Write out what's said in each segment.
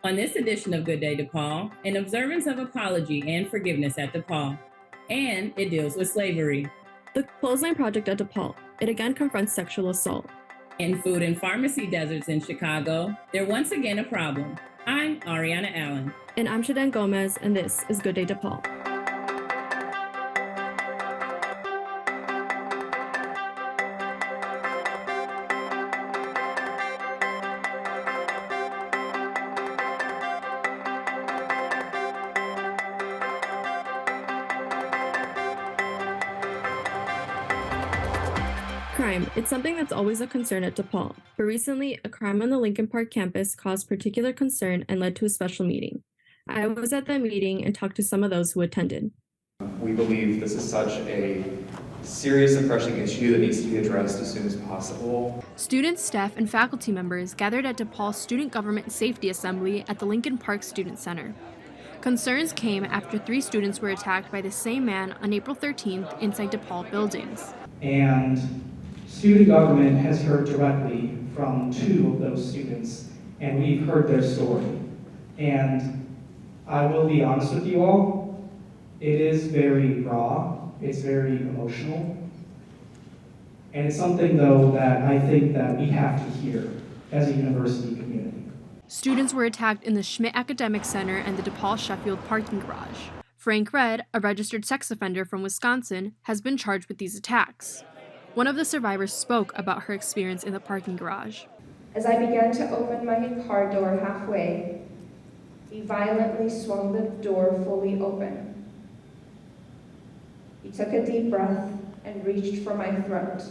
On this edition of Good Day DePaul, an observance of apology and forgiveness at DePaul, and it deals with slavery. The Clothesline Project at DePaul, it again confronts sexual assault. In food and pharmacy deserts in Chicago, they're once again a problem. I'm Ariana Allen. And I'm Shaden Gomez, and this is Good Day DePaul. Crime. It's something that's always a concern at DePaul, but recently, a crime on the Lincoln Park campus caused particular concern and led to a special meeting. I was at that meeting and talked to some of those who attended. We believe this is such a serious and pressing issue that needs to be addressed as soon as possible. Students, staff, and faculty members gathered at DePaul's Student Government Safety Assembly at the Lincoln Park Student Center. Concerns came after 3 students were attacked by the same man on April 13th inside DePaul buildings. And student government has heard directly from 2 of those students, and we've heard their story. And I will be honest with you all, it is very raw, it's very emotional, and it's something, though, that I think that we have to hear as a university community. Students were attacked in the Schmidt Academic Center and the DePaul Sheffield parking garage. Frank Red, a registered sex offender from Wisconsin, has been charged with these attacks. One of the survivors spoke about her experience in the parking garage. As I began to open my car door halfway, he violently swung the door fully open. He took a deep breath and reached for my throat.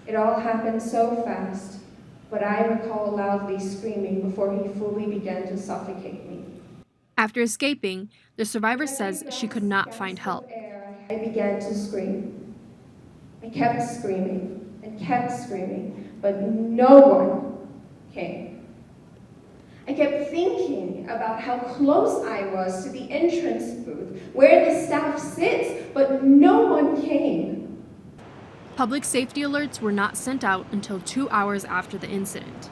It all happened so fast, but I recall loudly screaming before he fully began to suffocate me. After escaping, the survivor says she could not find help. I began to scream. I kept screaming and kept screaming, but no one came. I kept thinking about how close I was to the entrance booth where the staff sits, but no one came. Public safety alerts were not sent out until 2 hours after the incident.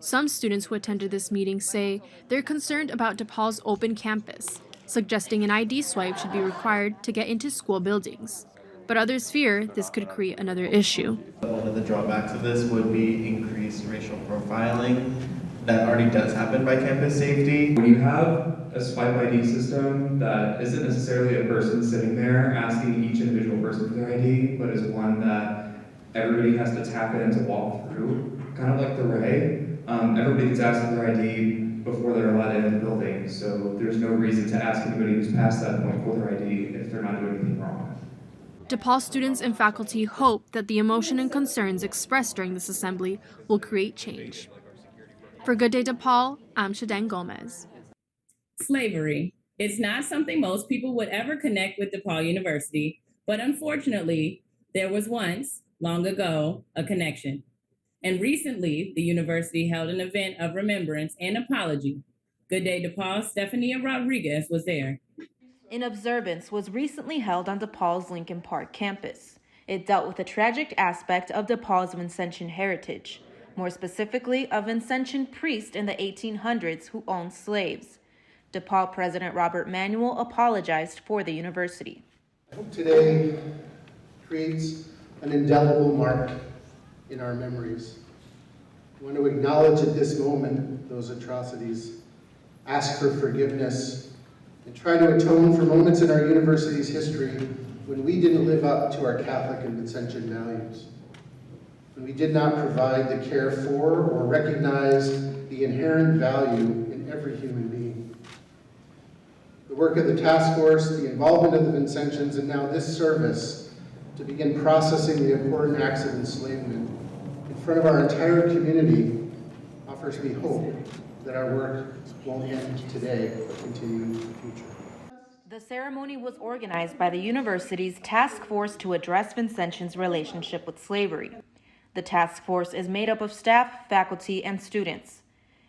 Some students who attended this meeting say they're concerned about DePaul's open campus, suggesting an ID swipe should be required to get into school buildings. But others fear this could create another issue. One of the drawbacks of this would be increased racial profiling that already does happen by campus safety. When you have a swipe ID system that isn't necessarily a person sitting there asking each individual person for their ID, but is one that everybody has to tap in to walk through, kind of like the Ray, everybody gets asked for their ID before they're allowed in the building, so there's no reason to ask anybody who's past that point for their ID if they're not doing anything wrong. DePaul students and faculty hope that the emotion and concerns expressed during this assembly will create change. For Good Day DePaul, I'm Shaden Gomez. Slavery. It's not something most people would ever connect with DePaul University, but unfortunately, there was once, long ago, a connection. And recently, the university held an event of remembrance and apology. Good Day DePaul, Stefania Rodriguez was there. An observance was recently held on DePaul's Lincoln Park campus. It dealt with the tragic aspect of DePaul's Vincentian heritage, more specifically a Vincentian priest in the 1800s who owned slaves. DePaul President Robert Manuel apologized for the university. I hope today creates an indelible mark in our memories. I want to acknowledge at this moment those atrocities, ask for forgiveness, and try to atone for moments in our university's history when we didn't live up to our Catholic and Vincentian values, when we did not provide the care for or recognize the inherent value in every human being. The work of the task force, the involvement of the Vincentians, and now this service to begin processing the important acts of enslavement in front of our entire community offers me hope that our work won't end today, but continue into the future. The ceremony was organized by the university's task force to address Vincentian's relationship with slavery. The task force is made up of staff, faculty, and students.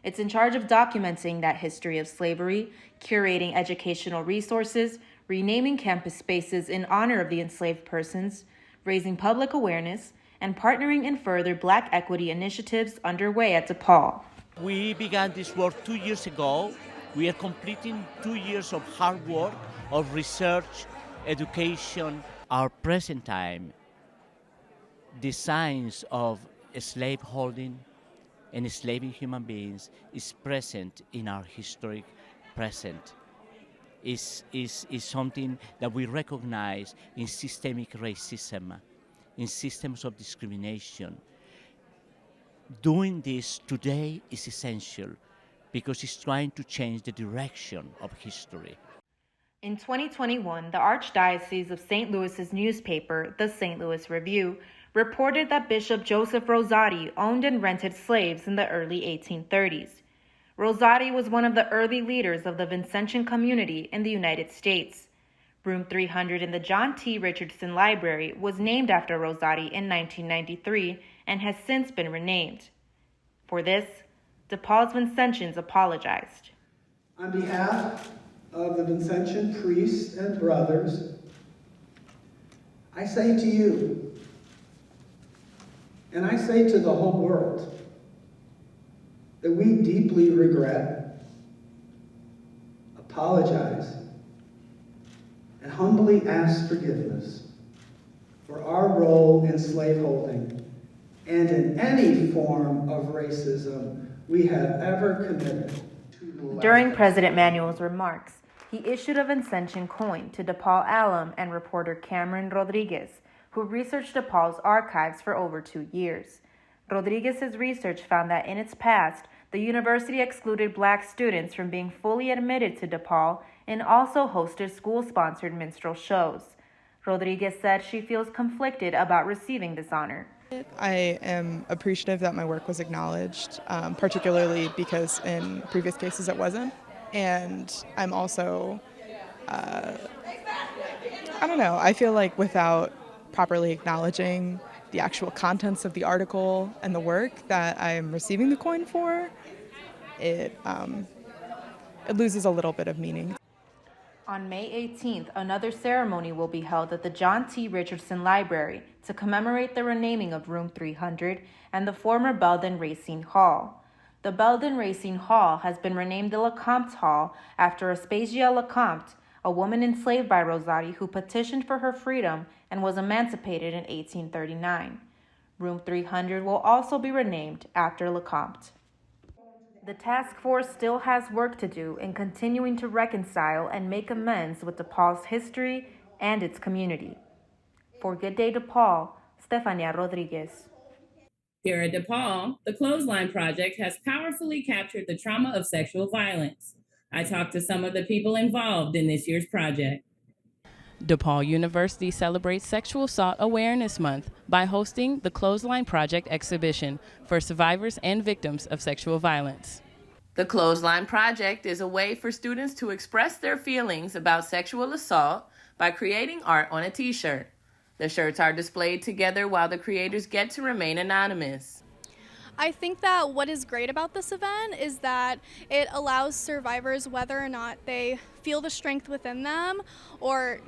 It's in charge of documenting that history of slavery, curating educational resources, renaming campus spaces in honor of the enslaved persons, raising public awareness, and partnering in further Black equity initiatives underway at DePaul. We began this work 2 years ago. We are completing 2 years of hard work, of research, education. Our present time, the science of slave holding and enslaving human beings is present in our historic present. Is something that we recognize in systemic racism, in systems of discrimination. Doing this today is essential because it's trying to change the direction of history. In 2021, the Archdiocese of St. Louis's newspaper, the St. Louis Review, reported that Bishop Joseph Rosati owned and rented slaves in the early 1830s. Rosati was one of the early leaders of the Vincentian community in the United States. Room 300 in the John T. Richardson Library was named after Rosati in 1993 and has since been renamed. For this, DePaul's Vincentians apologized. On behalf of the Vincentian priests and brothers, I say to you, and I say to the whole world, that we deeply regret, apologize, and humbly ask forgiveness for our role in slaveholding and in any form of racism we have ever committed. During President Manuel's remarks, he issued a Vincentian coin to DePaul alum and reporter Cameron Rodriguez, who researched DePaul's archives for over 2 years. Rodriguez's research found that in its past, the university excluded Black students from being fully admitted to DePaul and also hosted school-sponsored minstrel shows. Rodriguez said she feels conflicted about receiving this honor. I am appreciative that my work was acknowledged, particularly because in previous cases it wasn't. And I'm also, I don't know, I feel like without properly acknowledging the actual contents of the article and the work that I'm receiving the coin for, it loses a little bit of meaning. On May 18th, another ceremony will be held at the John T. Richardson Library to commemorate the renaming of Room 300 and the former Belden Racine Hall. The Belden Racine Hall has been renamed the Lecomte Hall after Aspasia Lecomte, a woman enslaved by Rosati who petitioned for her freedom and was emancipated in 1839. Room 300 will also be renamed after Lecomte. The task force still has work to do in continuing to reconcile and make amends with DePaul's history and its community. For Good Day DePaul, Stefania Rodriguez. Here at DePaul, the Clothesline Project has powerfully captured the trauma of sexual violence. I talked to some of the people involved in this year's project. DePaul University celebrates Sexual Assault Awareness Month by hosting the Clothesline Project exhibition for survivors and victims of sexual violence. The Clothesline Project is a way for students to express their feelings about sexual assault by creating art on a t-shirt. The shirts are displayed together while the creators get to remain anonymous. I think that what is great about this event is that it allows survivors, whether or not they feel the strength within them or,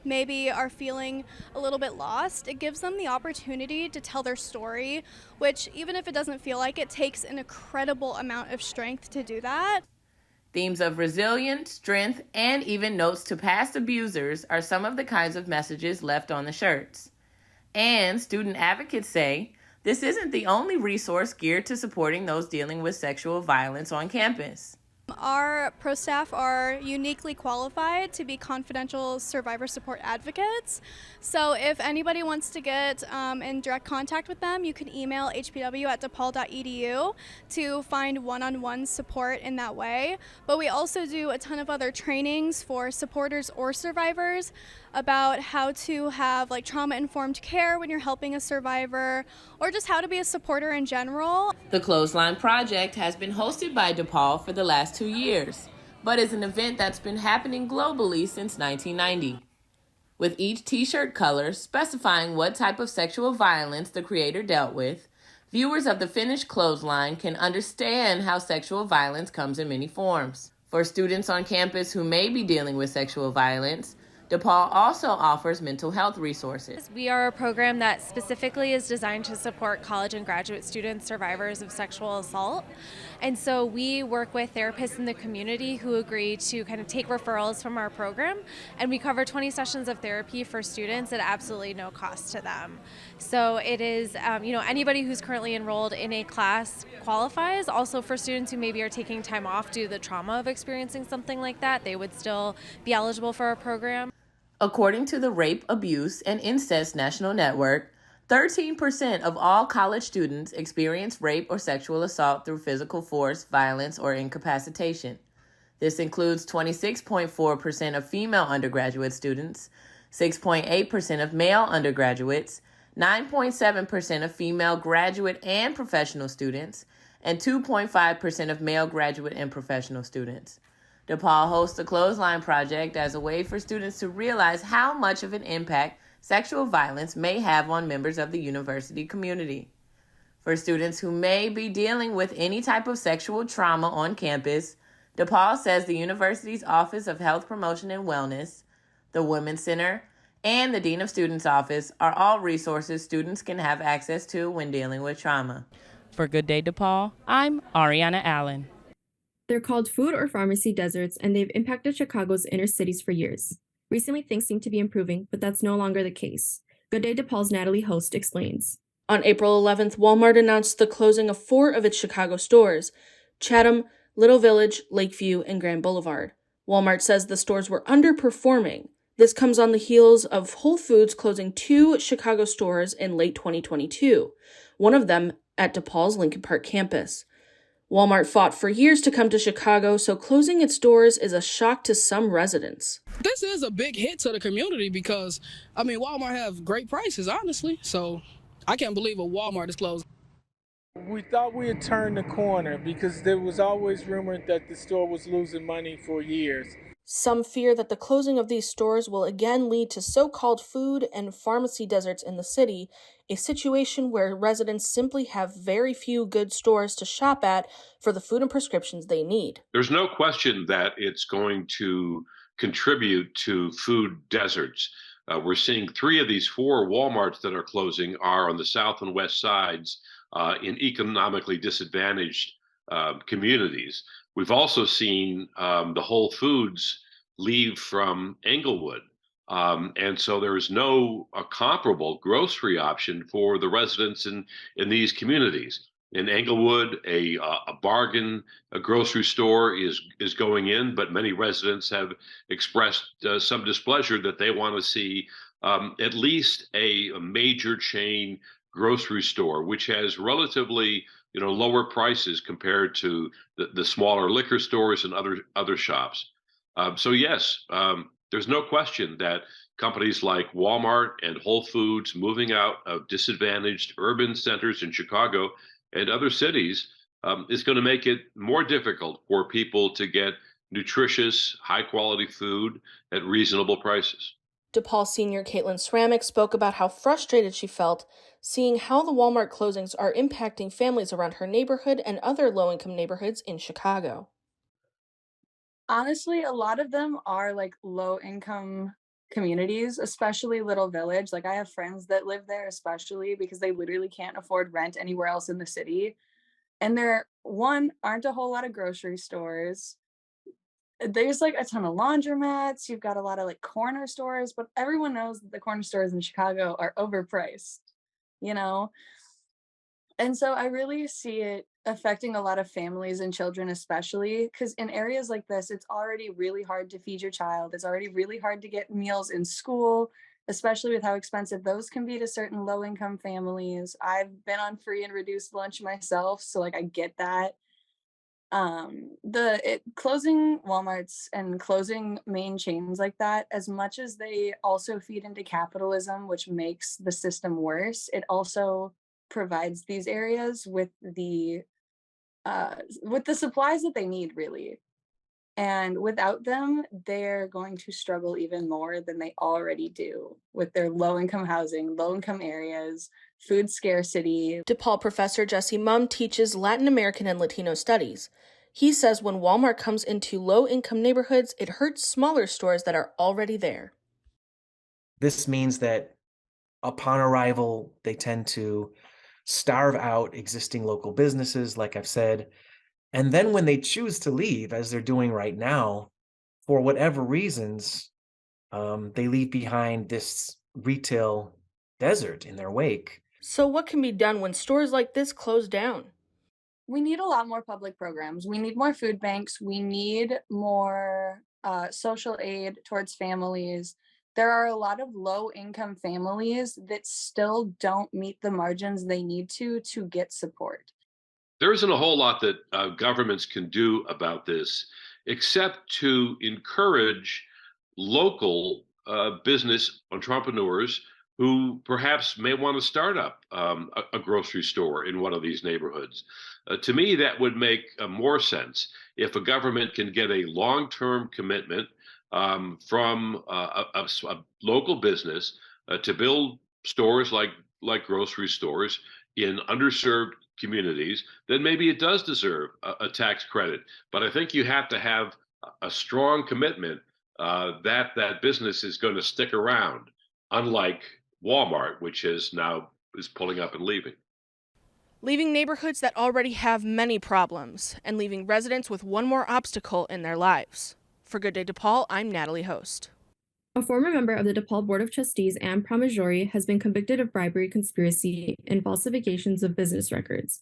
maybe are feeling a little bit lost, it gives them the opportunity to tell their story, which even if it doesn't feel like it, takes an incredible amount of strength to do that. Themes of resilience, strength, and even notes to past abusers are some of the kinds of messages left on the shirts. And student advocates say, this isn't the only resource geared to supporting those dealing with sexual violence on campus. Our pro staff are uniquely qualified to be confidential survivor support advocates. So if anybody wants to get in direct contact with them, you can email hpw@depaul.edu to find one-on-one support in that way. But we also do a ton of other trainings for supporters or survivors about how to have trauma-informed care when you're helping a survivor, or just how to be a supporter in general. The Clothesline Project has been hosted by DePaul for the last 2 years, but is an event that's been happening globally since 1990. With each t-shirt color specifying what type of sexual violence the creator dealt with, viewers of the finished clothesline can understand how sexual violence comes in many forms. For students on campus who may be dealing with sexual violence, DePaul also offers mental health resources. We are a program that specifically is designed to support college and graduate students survivors of sexual assault. And so we work with therapists in the community who agree to kind of take referrals from our program, and we cover 20 sessions of therapy for students at absolutely no cost to them. So it is, anybody who's currently enrolled in a class qualifies. Also for students who maybe are taking time off due to the trauma of experiencing something like that, they would still be eligible for our program. According to the Rape, Abuse, and Incest National Network, 13% of all college students experience rape or sexual assault through physical force, violence, or incapacitation. This includes 26.4% of female undergraduate students, 6.8% of male undergraduates, 9.7% of female graduate and professional students, and 2.5% of male graduate and professional students. DePaul hosts the Clothesline Project as a way for students to realize how much of an impact sexual violence may have on members of the university community. For students who may be dealing with any type of sexual trauma on campus, DePaul says the university's Office of Health Promotion and Wellness, the Women's Center, and the Dean of Students' Office are all resources students can have access to when dealing with trauma. For Good Day DePaul, I'm Ariana Allen. They're called food or pharmacy deserts, and they've impacted Chicago's inner cities for years. Recently, things seem to be improving, but that's no longer the case. Good Day DePaul's Natalie Host explains. On April 11th, Walmart announced the closing of 4 of its Chicago stores: Chatham, Little Village, Lakeview, and Grand Boulevard. Walmart says the stores were underperforming. This comes on the heels of Whole Foods closing 2 Chicago stores in late 2022, one of them at DePaul's Lincoln Park campus. Walmart fought for years to come to Chicago, so closing its doors is a shock to some residents. This is a big hit to the community because, Walmart have great prices, honestly. So I can't believe a Walmart is closed. We thought we had turned the corner because there was always rumored that the store was losing money for years. Some fear that the closing of these stores will again lead to so-called food and pharmacy deserts in the city, a situation where residents simply have very few good stores to shop at for the food and prescriptions they need. There's no question that it's going to contribute to food deserts. We're seeing 3 of these 4 Walmarts that are closing are on the south and west sides in economically disadvantaged communities. We've also seen the Whole Foods leave from Englewood. And so there is no comparable grocery option for the residents in these communities. In Englewood, a bargain grocery store is going in, but many residents have expressed some displeasure that they want to see at least a major chain grocery store, which has relatively lower prices compared to the smaller liquor stores and other shops. So yes, there's no question that companies like Walmart and Whole Foods moving out of disadvantaged urban centers in Chicago and other cities is going to make it more difficult for people to get nutritious, high-quality food at reasonable prices. DePaul senior Caitlin Sramick spoke about how frustrated she felt seeing how the Walmart closings are impacting families around her neighborhood and other low-income neighborhoods in Chicago. Honestly, a lot of them are like low-income communities, especially Little Village. Like I have friends that live there, especially because they literally can't afford rent anywhere else in the city. And there, aren't a whole lot of grocery stores. There's like a ton of laundromats. You've got a lot of like corner stores, but everyone knows that the corner stores in Chicago are overpriced, And so I really see it affecting a lot of families and children, especially because in areas like this, it's already really hard to feed your child. It's already really hard to get meals in school, especially with how expensive those can be to certain low-income families. I've been on free and reduced lunch myself, so like I get that. Closing Walmarts and closing main chains like that, as much as they also feed into capitalism, which makes the system worse, it also provides these areas with the supplies that they need, really. And without them, they're going to struggle even more than they already do with their low-income housing, low-income areas, food scarcity. DePaul professor Jesse Mumm teaches Latin American and Latino studies. He says when Walmart comes into low-income neighborhoods, it hurts smaller stores that are already there. This means that upon arrival, they tend to starve out existing local businesses, like I've said, And then when they choose to leave, as they're doing right now, for whatever reasons, they leave behind this retail desert in their wake. So, what can be done when stores like this close down? We need a lot more public programs. We need more food banks. We need more social aid towards families. There are a lot of low-income families that still don't meet the margins they need to get support. There isn't a whole lot that governments can do about this, except to encourage local business entrepreneurs who perhaps may want to start up a grocery store in one of these neighborhoods. To me, that would make more sense if a government can get a long-term commitment from a local business to build stores like grocery stores in underserved communities, then maybe it does deserve a tax credit. But I think you have to have a strong commitment that that business is going to stick around, unlike Walmart, which is pulling up and leaving. Leaving neighborhoods that already have many problems and leaving residents with one more obstacle in their lives. For Good Day DePaul, I'm Natalie Host. A former member of the DePaul Board of Trustees, Anne Pramaggiore, has been convicted of bribery, conspiracy, and falsifications of business records.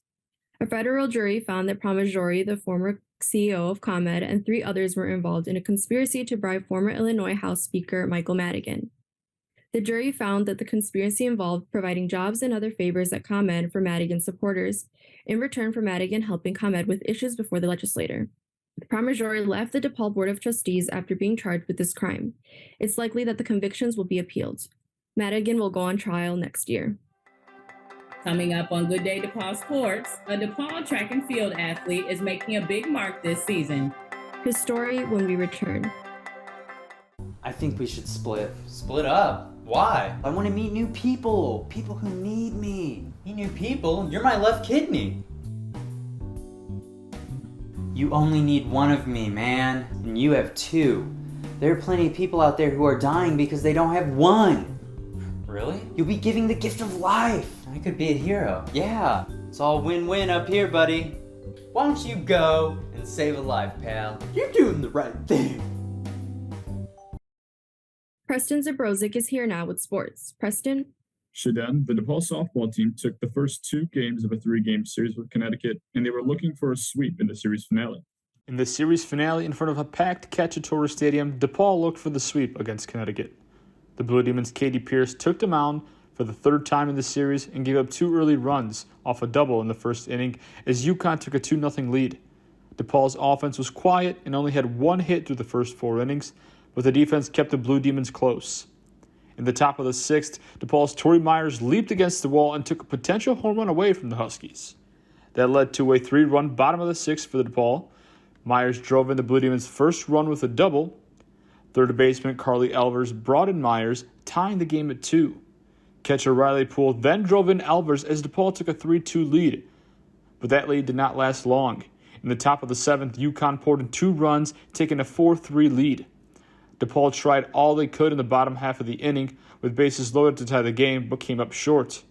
A federal jury found that Pramaggiore, the former CEO of ComEd, and 3 others were involved in a conspiracy to bribe former Illinois House Speaker Michael Madigan. The jury found that the conspiracy involved providing jobs and other favors at ComEd for Madigan's supporters, in return for Madigan helping ComEd with issues before the legislature. Pramaggiore left the DePaul Board of Trustees after being charged with this crime. It's likely that the convictions will be appealed. Madigan will go on trial next year. Coming up on Good Day DePaul Sports, a DePaul track and field athlete is making a big mark this season. His story when we return. I think we should split. Split up? Why? I want to meet new people. People who need me. Meet new people? You're my left kidney. You only need one of me, man. And you have 2. There are plenty of people out there who are dying because they don't have one. Really? You'll be giving the gift of life. I could be a hero. Yeah. It's all win-win up here, buddy. Why don't you go and save a life, pal? You're doing the right thing. Preston Zabrozik is here now with sports. Preston? Shaden, the DePaul softball team took the first 2 games of a 3-game series with Connecticut, and they were looking for a sweep in the series finale. In the series finale, in front of a packed Cacciatore Stadium, DePaul looked for the sweep against Connecticut. The Blue Demons' Katie Pierce took the mound for the 3rd time in the series and gave up 2 early runs off a double in the first inning as UConn took a 2-0 lead. DePaul's offense was quiet and only had 1 hit through the first 4 innings, but the defense kept the Blue Demons close. In the top of the 6th, DePaul's Tori Myers leaped against the wall and took a potential home run away from the Huskies. That led to a 3-run bottom of the 6th for the DePaul. Myers drove in the Blue Demons' first run with a double. Third baseman Carly Elvers brought in Myers, tying the game at 2. Catcher Riley Poole then drove in Elvers as DePaul took a 3-2 lead. But that lead did not last long. In the top of the 7th, UConn poured in 2 runs, taking a 4-3 lead. DePaul tried all they could in the bottom half of the inning with bases loaded to tie the game, but came up short,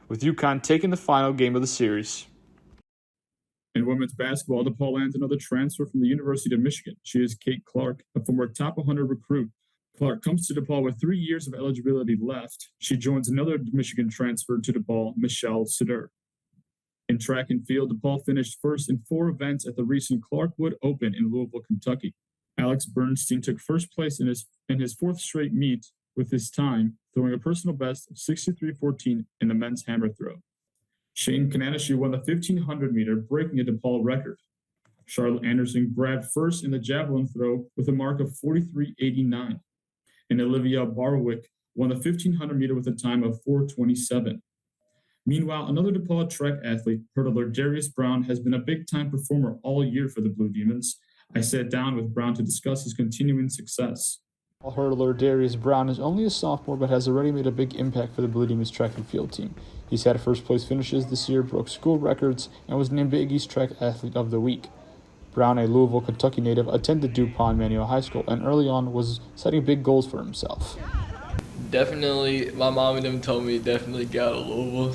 with UConn taking the final game of the series. In women's basketball, DePaul lands another transfer from the University of Michigan. She is Kate Clark, a former top 100 recruit. Clark comes to DePaul with 3 years of eligibility left. She joins another Michigan transfer to DePaul, Michelle Sider. In track and field, DePaul finished first in 4 events at the recent Clarkwood Open in Louisville, Kentucky. Alex Bernstein took first place in his 4th straight meet with his time, throwing a personal best of 63.14 in the men's hammer throw. Shane Kananashi won the 1,500 meter, breaking a DePaul record. Charlotte Anderson grabbed first in the javelin throw with a mark of 43.89. And Olivia Barwick won the 1,500 meter with a time of 4.27. Meanwhile, another DePaul track athlete, hurdler Darius Brown, has been a big-time performer all year for the Blue Demons. I sat down with Brown to discuss his continuing success. Hurdler Darius Brown is only a sophomore but has already made a big impact for the Blue Demons track and field team. He's had first-place finishes this year, broke school records, and was named Big East Track Athlete of the Week. Brown, a Louisville, Kentucky native, attended DuPont Manual High School and early on was setting big goals for himself. Definitely, my mom and them told me definitely get out of Louisville.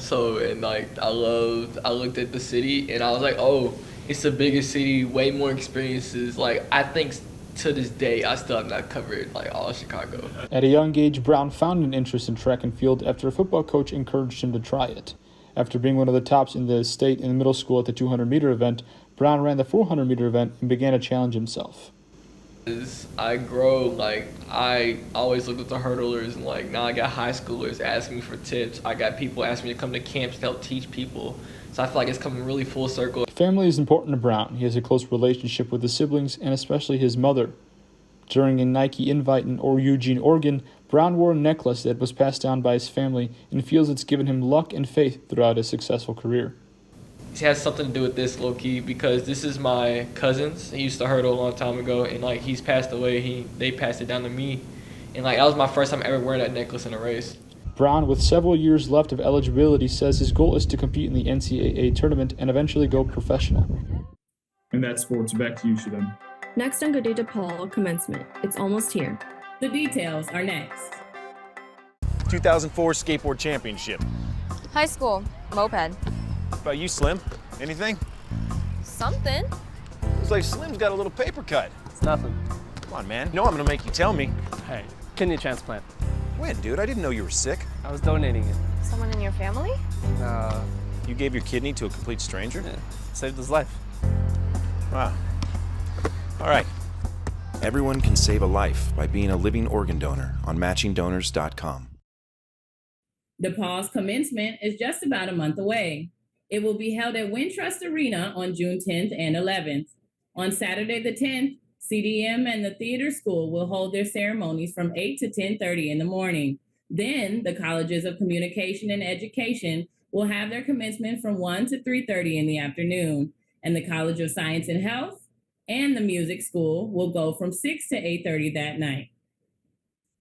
I looked at the city and I was like, oh, It's the biggest city, way more experiences. Like, I think to this day, I still have not covered like all of Chicago. At a young age, Brown found an interest in track and field after a football coach encouraged him to try it. After being one of the tops in the state in middle school at the 200-meter event, Brown ran the 400-meter event and began to challenge himself. As I grow, like, I always looked at the hurdlers, and like now I got high schoolers asking me for tips. I got people asking me to come to camps to help teach people. So I feel like it's coming really full circle. Family is important to Brown. He has a close relationship with his siblings and especially his mother. During a Nike invite in Eugene, Oregon, Brown wore a necklace that was passed down by his family and feels it's given him luck and faith throughout his successful career. It has something to do with this, low-key, because this is my cousin's. He used to hurdle a long time ago, and like he's passed away. They passed it down to me, and like that was my first time ever wearing that necklace in a race. Brown, with several years left of eligibility, says his goal is to compete in the NCAA tournament and eventually go professional. And that's sports. Back to you, Shadem. Next on Good Day DePaul commencement. It's almost here. The details are next. 2004 Skateboard Championship. High school, moped. What about you, Slim? Anything? Something. Looks like Slim's got a little paper cut. It's nothing. Come on, man. You know I'm gonna make you tell me. Hey, kidney transplant. When, dude? I didn't know you were sick. I was donating it. Someone in your family? You gave your kidney to a complete stranger? Yeah, saved his life. Wow. All right. Everyone can save a life by being a living organ donor on matchingdonors.com. DePaul's commencement is just about a month away. It will be held at Wintrust Arena on June 10th and 11th. On Saturday the 10th, CDM and the theater school will hold their ceremonies from 8 to 10:30 in the morning. Then the Colleges of Communication and Education will have their commencement from 1 to 3:30 in the afternoon. And the College of Science and Health and the Music School will go from 6 to 8:30 that night.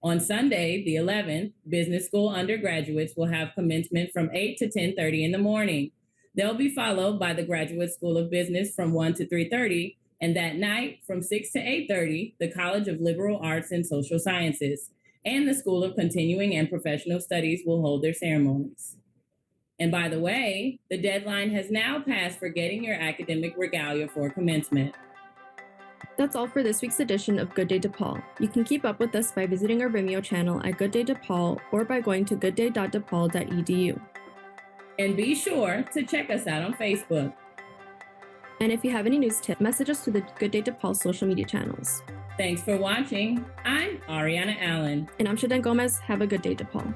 On Sunday, the 11th, business school undergraduates will have commencement from 8 to 10:30 in the morning. They'll be followed by the Graduate School of Business from 1 to 3:30, and that night from 6 to 8:30, the College of Liberal Arts and Social Sciences and the School of Continuing and Professional Studies will hold their ceremonies. And by the way, the deadline has now passed for getting your academic regalia for commencement. That's all for this week's edition of Good Day DePaul. You can keep up with us by visiting our Vimeo channel at Good Day DePaul or by going to goodday.depaul.edu. And be sure to check us out on Facebook. And if you have any news tips, message us through the Good Day DePaul social media channels. Thanks for watching. I'm Ariana Allen. And I'm Shadem Gomez. Have a good day, DePaul.